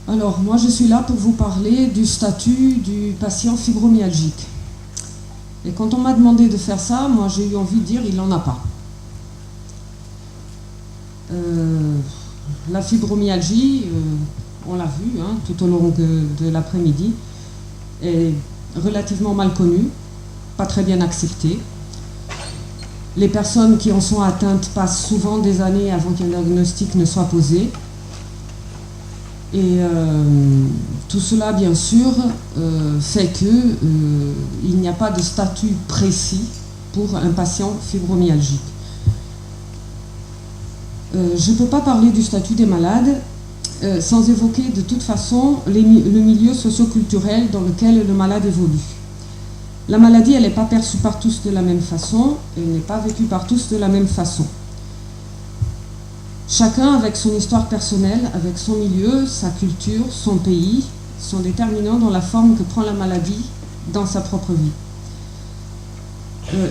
Alors, moi, je suis là pour vous parler du statut du patient fibromyalgique. Et quand on m'a demandé de faire ça, moi, j'ai eu envie de dire, il n'en a pas. La fibromyalgie, on l'a vu tout au long de l'après-midi, est relativement mal connue, pas très bien acceptée. Les personnes qui en sont atteintes passent souvent des années avant qu'un diagnostic ne soit posé. Et tout cela, bien sûr, fait qu'il n'y a pas de statut précis pour un patient fibromyalgique. Je ne peux pas parler du statut des malades sans évoquer de toute façon le milieu socio-culturel dans lequel le malade évolue. La maladie, elle n'est pas perçue par tous de la même façon, elle n'est pas vécue par tous de la même façon. Chacun, avec son histoire personnelle, avec son milieu, sa culture, son pays, sont déterminants dans la forme que prend la maladie dans sa propre vie.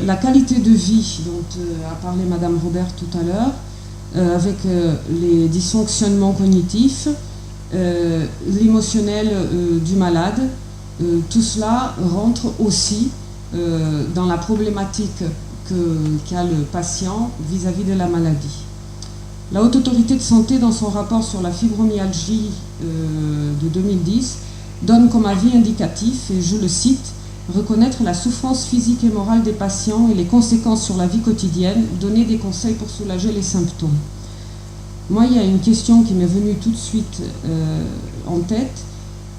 La qualité de vie dont a parlé Madame Robert tout à l'heure, avec les dysfonctionnements cognitifs, l'émotionnel du malade, tout cela rentre aussi dans la problématique qu'a le patient vis-à-vis de la maladie. La Haute Autorité de Santé, dans son rapport sur la fibromyalgie de 2010, donne comme avis indicatif, et je le cite, « Reconnaître la souffrance physique et morale des patients et les conséquences sur la vie quotidienne, donner des conseils pour soulager les symptômes. » Moi, il y a une question qui m'est venue tout de suite en tête.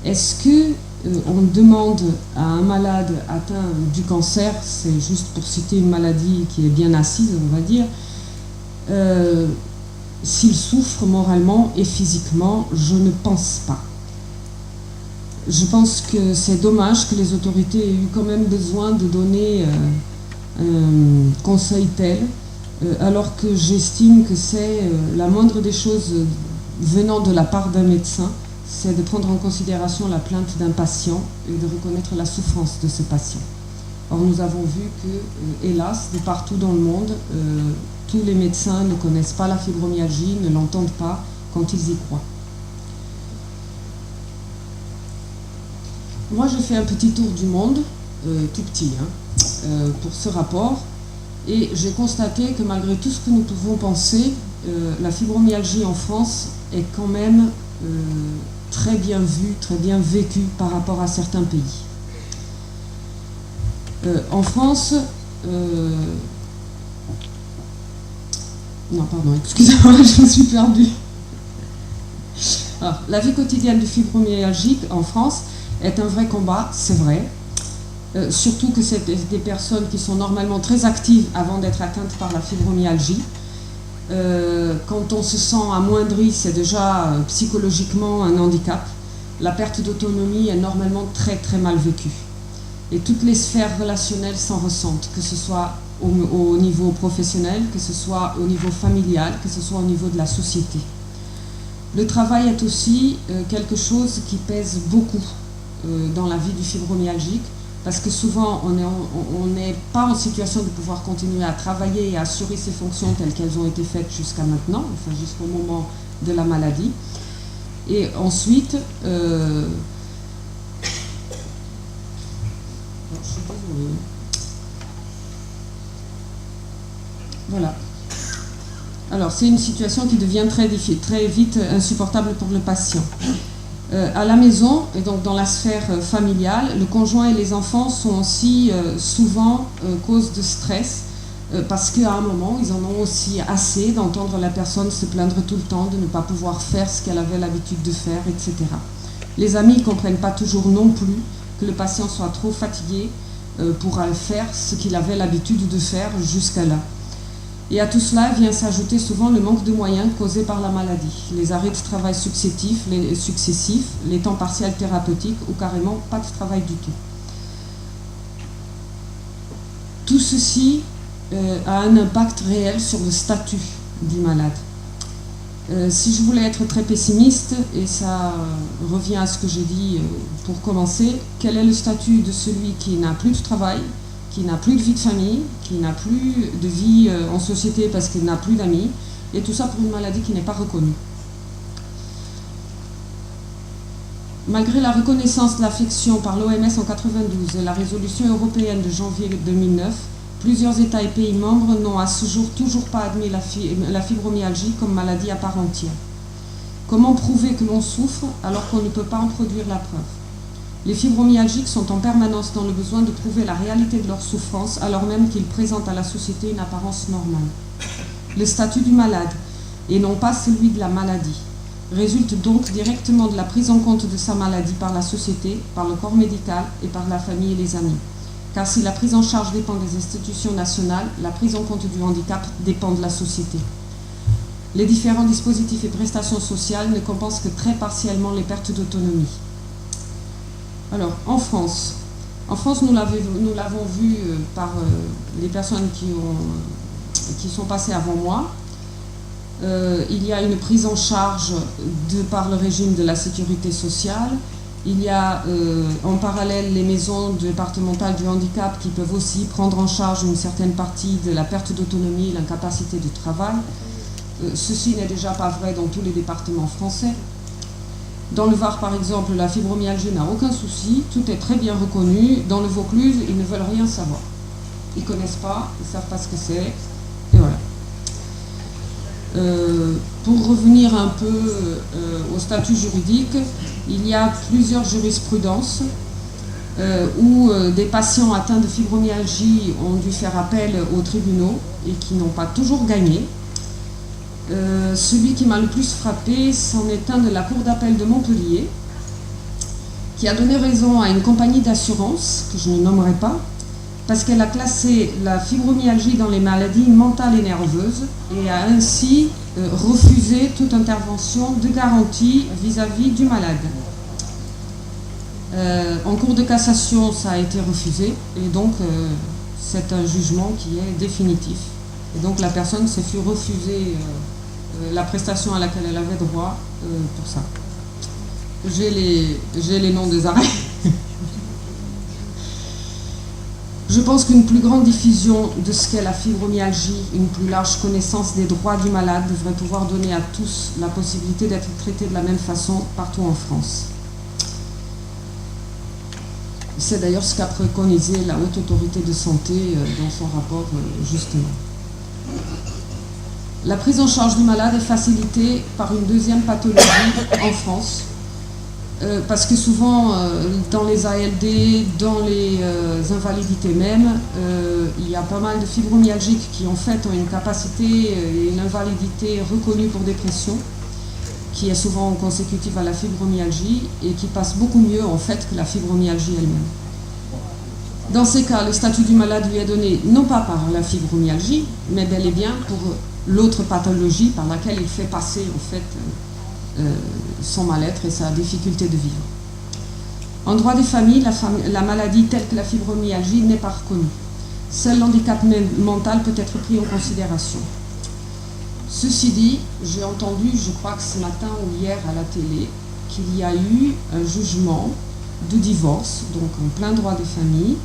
Est-ce qu'on demande à un malade atteint du cancer, c'est juste pour citer une maladie qui est bien assise, on va dire, s'il souffre moralement et physiquement? Je ne pense pas. Je pense que c'est dommage que les autorités aient eu quand même besoin de donner un conseil tel, alors que j'estime que c'est la moindre des choses venant de la part d'un médecin, c'est de prendre en considération la plainte d'un patient et de reconnaître la souffrance de ce patient. Or, nous avons vu que, hélas, de partout dans le monde, tous les médecins ne connaissent pas la fibromyalgie, ne l'entendent pas quand ils y croient. Moi, je fais un petit tour du monde, tout petit, pour ce rapport, et j'ai constaté que malgré tout ce que nous pouvons penser, la fibromyalgie en France est quand même très bien vue, très bien vécue par rapport à certains pays. En France, non, pardon, excusez-moi, je me suis perdue. Alors, la vie quotidienne du fibromyalgique en France est un vrai combat, c'est vrai. Surtout que c'est des personnes qui sont normalement très actives avant d'être atteintes par la fibromyalgie. Quand on se sent amoindri, c'est déjà psychologiquement un handicap. La perte d'autonomie est normalement très très mal vécue. Et toutes les sphères relationnelles s'en ressentent, que ce soit au niveau professionnel, que ce soit au niveau familial, que ce soit au niveau de la société. Le travail est aussi quelque chose qui pèse beaucoup dans la vie du fibromyalgique, parce que souvent on n'est pas en situation de pouvoir continuer à travailler et à assurer ses fonctions telles qu'elles ont été faites jusqu'à maintenant, enfin jusqu'au moment de la maladie. Et ensuite, je suis désolée. Voilà. Alors, c'est une situation qui devient très vite insupportable pour le patient. À la maison, et donc dans la sphère familiale, le conjoint et les enfants sont aussi souvent cause de stress, parce qu'à un moment, ils en ont aussi assez d'entendre la personne se plaindre tout le temps, de ne pas pouvoir faire ce qu'elle avait l'habitude de faire, etc. Les amis ne comprennent pas toujours non plus que le patient soit trop fatigué pour faire ce qu'il avait l'habitude de faire jusqu'à là. Et à tout cela vient s'ajouter souvent le manque de moyens causé par la maladie, les arrêts de travail successifs, les temps partiels thérapeutiques ou carrément pas de travail du tout. Tout ceci a un impact réel sur le statut du malade. Si je voulais être très pessimiste, et ça revient à ce que j'ai dit pour commencer, quel est le statut de celui qui n'a plus de travail, qui n'a plus de vie de famille, qui n'a plus de vie en société parce qu'il n'a plus d'amis, et tout ça pour une maladie qui n'est pas reconnue. Malgré la reconnaissance de l'affection par l'OMS en 1992 et la résolution européenne de janvier 2009, plusieurs États et pays membres n'ont à ce jour toujours pas admis la fibromyalgie comme maladie à part entière. Comment prouver que l'on souffre alors qu'on ne peut pas en produire la preuve? Les fibromyalgiques sont en permanence dans le besoin de prouver la réalité de leur souffrance alors même qu'ils présentent à la société une apparence normale. Le statut du malade, et non pas celui de la maladie, résulte donc directement de la prise en compte de sa maladie par la société, par le corps médical et par la famille et les amis. Car si la prise en charge dépend des institutions nationales, la prise en compte du handicap dépend de la société. Les différents dispositifs et prestations sociales ne compensent que très partiellement les pertes d'autonomie. Alors, en France, nous l'avons vu par les personnes qui sont passées avant moi. Il y a une prise en charge par le régime de la sécurité sociale. Il y a en parallèle les maisons départementales du handicap qui peuvent aussi prendre en charge une certaine partie de la perte d'autonomie et l'incapacité de travail. Ceci n'est déjà pas vrai dans tous les départements français. Dans le Var, par exemple, la fibromyalgie n'a aucun souci, tout est très bien reconnu. Dans le Vaucluse, ils ne veulent rien savoir. Ils ne connaissent pas, ils ne savent pas ce que c'est, et voilà. Pour revenir un peu au statut juridique, il y a plusieurs jurisprudences où des patients atteints de fibromyalgie ont dû faire appel aux tribunaux et qui n'ont pas toujours gagné. Celui qui m'a le plus frappé, c'en est un de la Cour d'appel de Montpellier, qui a donné raison à une compagnie d'assurance, que je ne nommerai pas, parce qu'elle a classé la fibromyalgie dans les maladies mentales et nerveuses et a ainsi refusé toute intervention de garantie vis-à-vis du malade. En cours de cassation, ça a été refusé et donc c'est un jugement qui est définitif. Et donc la personne s'est fait refuser la prestation à laquelle elle avait droit pour ça. J'ai les noms des arrêts. Je pense qu'une plus grande diffusion de ce qu'est la fibromyalgie, une plus large connaissance des droits du malade devrait pouvoir donner à tous la possibilité d'être traités de la même façon partout en France. C'est d'ailleurs ce qu'a préconisé la Haute Autorité de Santé dans son rapport justement. La prise en charge du malade est facilitée par une deuxième pathologie en France. Parce que souvent, dans les ALD, dans les invalidités même, il y a pas mal de fibromyalgiques qui en fait ont une capacité et une invalidité reconnue pour dépression, qui est souvent consécutive à la fibromyalgie et qui passe beaucoup mieux en fait que la fibromyalgie elle-même. Dans ces cas, le statut du malade lui est donné non pas par la fibromyalgie, mais bel et bien pour l'autre pathologie par laquelle il fait passer en fait son mal-être et sa difficulté de vivre. En droit des familles, la maladie telle que la fibromyalgie n'est pas reconnue. Seul l'handicap mental peut être pris en considération. Ceci dit, j'ai entendu, je crois que ce matin ou hier à la télé, qu'il y a eu un jugement de divorce, donc en plein droit des familles,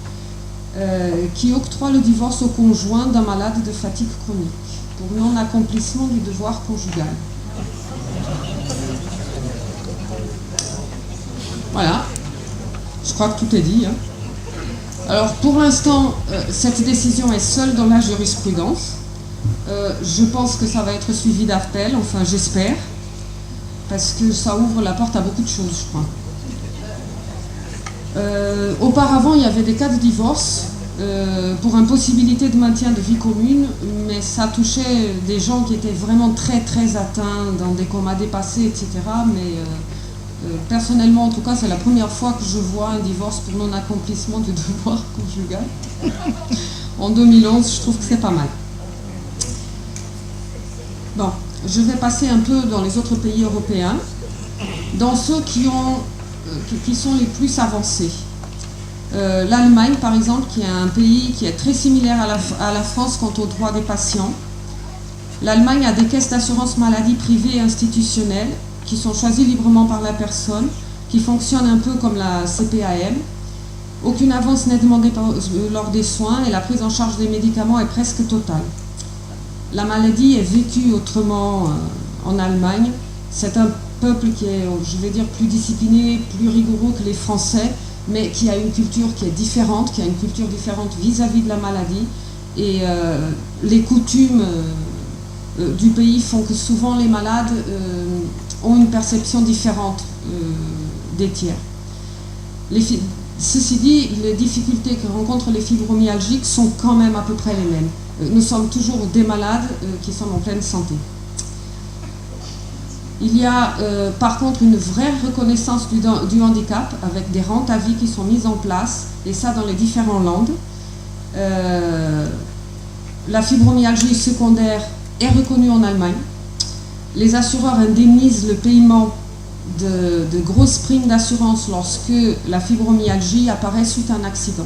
qui octroie le divorce au conjoint d'un malade de fatigue chronique pour non-accomplissement du devoir conjugal. Voilà, je crois que tout est dit. Alors pour l'instant, cette décision est seule dans la jurisprudence. Je pense que ça va être suivi d'appel, enfin j'espère, parce que ça ouvre la porte à beaucoup de choses, je crois. Auparavant, il y avait des cas de divorce pour impossibilité de maintien de vie commune, mais ça touchait des gens qui étaient vraiment très très atteints, dans des comas dépassés, etc. Mais personnellement, en tout cas, c'est la première fois que je vois un divorce pour non-accomplissement du devoir conjugal. En 2011, je trouve que c'est pas mal. Bon, je vais passer un peu dans les autres pays européens, dans ceux qui sont les plus avancés. L'Allemagne, par exemple, qui est un pays qui est très similaire à la France quant aux droits des patients. L'Allemagne a des caisses d'assurance maladie privées et institutionnelles qui sont choisies librement par la personne, qui fonctionnent un peu comme la CPAM. Aucune avance n'est demandée lors des soins et la prise en charge des médicaments est presque totale. La maladie est vécue autrement en Allemagne. C'est un peuple qui est, je vais dire, plus discipliné, plus rigoureux que les Français, mais qui a une culture qui est différente, qui a une culture différente vis-à-vis de la maladie. Et les coutumes du pays font que souvent les malades ont une perception différente des tiers. Ceci dit, les difficultés que rencontrent les fibromyalgiques sont quand même à peu près les mêmes. Nous sommes toujours des malades qui sont en pleine santé. Il y a par contre une vraie reconnaissance du handicap avec des rentes à vie qui sont mises en place, et ça dans les différents landes. La fibromyalgie secondaire est reconnue en Allemagne. Les assureurs indemnisent le paiement de grosses primes d'assurance lorsque la fibromyalgie apparaît suite à un accident.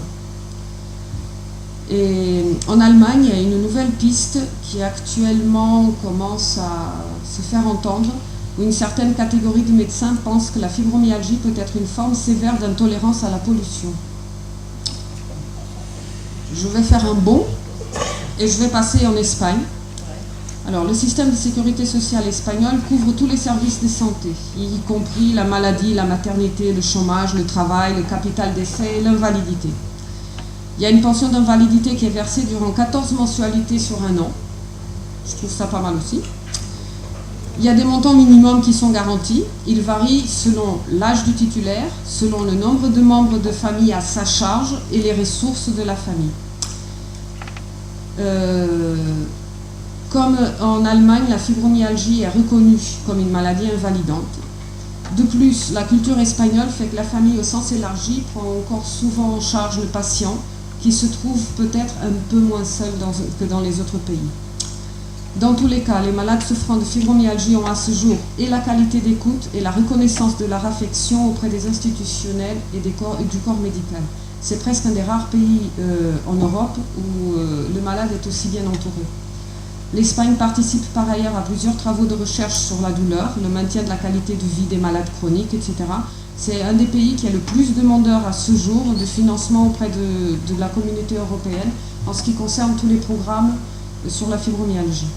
Et en Allemagne, il y a une nouvelle piste qui actuellement commence à se faire entendre, où une certaine catégorie de médecins pense que la fibromyalgie peut être une forme sévère d'intolérance à la pollution. Je vais faire un bond et je vais passer en Espagne. Alors, le système de sécurité sociale espagnol couvre tous les services de santé, y compris la maladie, la maternité, le chômage, le travail, le capital d'essai et l'invalidité. Il y a une pension d'invalidité qui est versée durant 14 mensualités sur un an. Je trouve ça pas mal aussi. Il y a des montants minimums qui sont garantis. Ils varient selon l'âge du titulaire, selon le nombre de membres de famille à sa charge et les ressources de la famille. Comme en Allemagne, la fibromyalgie est reconnue comme une maladie invalidante. De plus, la culture espagnole fait que la famille au sens élargi prend encore souvent en charge le patient, qui se trouve peut-être un peu moins seul que dans les autres pays. Dans tous les cas, les malades souffrant de fibromyalgie ont à ce jour et la qualité d'écoute et la reconnaissance de leur affection auprès des institutionnels et du corps médical. C'est presque un des rares pays en Europe où le malade est aussi bien entouré. L'Espagne participe par ailleurs à plusieurs travaux de recherche sur la douleur, le maintien de la qualité de vie des malades chroniques, etc. C'est un des pays qui a le plus demandeur à ce jour de financement auprès de la communauté européenne en ce qui concerne tous les programmes sur la fibromyalgie.